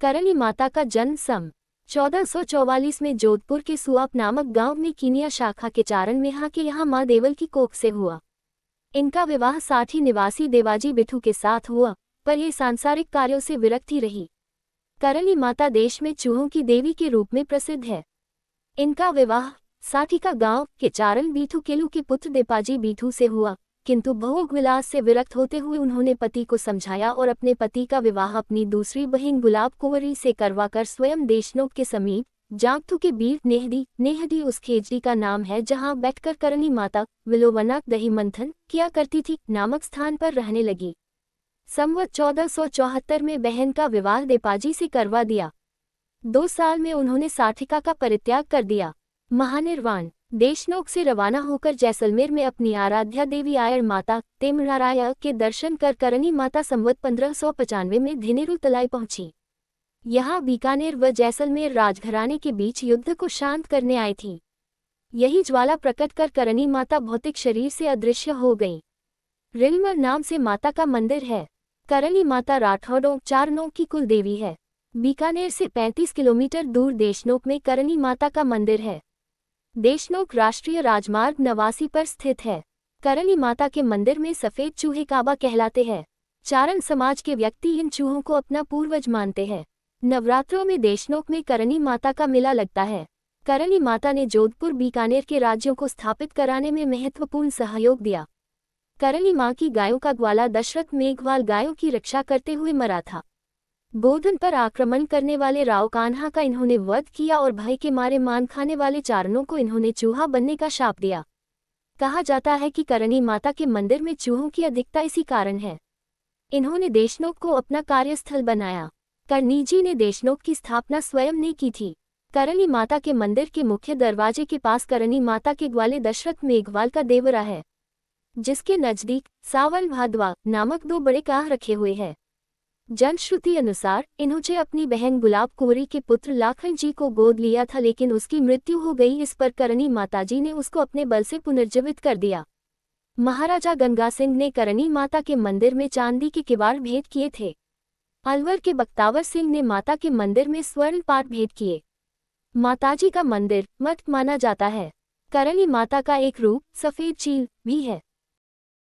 करणी माता का जन्म सन 1444 में जोधपुर के सुआप नामक गांव में कीनिया शाखा के चारण मेहा के यहाँ माँ देवल की कोख से हुआ। इनका विवाह साठी निवासी देवाजी बिठू के साथ हुआ, पर ये सांसारिक कार्यों से विरक्ति रही। करणी माता देश में चूहों की देवी के रूप में प्रसिद्ध है। इनका विवाह साठी का गांव के चारण बीठू केलू के पुत्र देपाजी बीठू से हुआ, किंतु भोग विलास से विरक्त होते हुए उन्होंने पति को समझाया और अपने पति का विवाह अपनी दूसरी बहन गुलाब कुंवरी से करवाकर स्वयं देशनोक के समीप जागतू के बीर नेहदी उस खेजड़ी का नाम है जहां बैठकर करणी माता विलोवनाक दही मंथन किया करती थी नामक स्थान पर रहने लगी। संवत 1474 में बहन का विवाह देपाजी से करवा दिया। 2 साल में उन्होंने साठिका का परित्याग कर दिया। महानिर्वाण देशनोक से रवाना होकर जैसलमेर में अपनी आराध्या देवी आयर माता तेमराराया के दर्शन कर करणी माता संवत 1595 में धिनेरू तलाई पहुंची। यहाँ बीकानेर व जैसलमेर राजघराने के बीच युद्ध को शांत करने आई थी। यही ज्वाला प्रकट कर करणी माता भौतिक शरीर से अदृश्य हो गईं। रिलमर नाम से माता का मंदिर है। करणी माता राठौड़ों चारणों की कुल देवी है। बीकानेर से 35 किलोमीटर दूर देशनोक में करणी माता का मंदिर है। देशनोक राष्ट्रीय राजमार्ग 89 पर स्थित है। करणी माता के मंदिर में सफेद चूहे काबा कहलाते हैं। चारण समाज के व्यक्ति इन चूहों को अपना पूर्वज मानते हैं। नवरात्रों में देशनोक में करणी माता का मेला लगता है। करणी माता ने जोधपुर बीकानेर के राज्यों को स्थापित कराने में महत्वपूर्ण सहयोग दिया। करणी माँ की गायों का ग्वाला दशरथ मेघवाल गायों की रक्षा करते हुए मरा था। बोधन पर आक्रमण करने वाले राव कान्हा का इन्होंने वध किया और भय के मारे मान खाने वाले चारणों को इन्होंने चूहा बनने का शाप दिया। कहा जाता है कि करणी माता के मंदिर में चूहों की अधिकता इसी कारण है। इन्होंने देशनोक को अपना कार्यस्थल बनाया। करणी जी ने देशनोक की स्थापना स्वयं ने की थी। करणी माता के मंदिर के मुख्य दरवाजे के पास करणी माता के ग्वाले दशरथ मेघवाल का देवरा है, जिसके नजदीक सावल भादवा नामक 2 बड़े काह रखे हुए हैं। जनश्रुति अनुसार इन्होंने अपनी बहन गुलाब कुंवरी के पुत्र लाखन जी को गोद लिया था, लेकिन उसकी मृत्यु हो गई। इस पर करणी माताजी ने उसको अपने बल से पुनर्जीवित कर दिया। महाराजा गंगा सिंह ने करणी माता के मंदिर में चांदी के किवाड़ भेंट किए थे। अलवर के बख्तावर सिंह ने माता के मंदिर में स्वर्ण पाट भेंट किए। माताजी का मंदिर मठ माना जाता है। करणी माता का एक रूप सफेद चील भी है।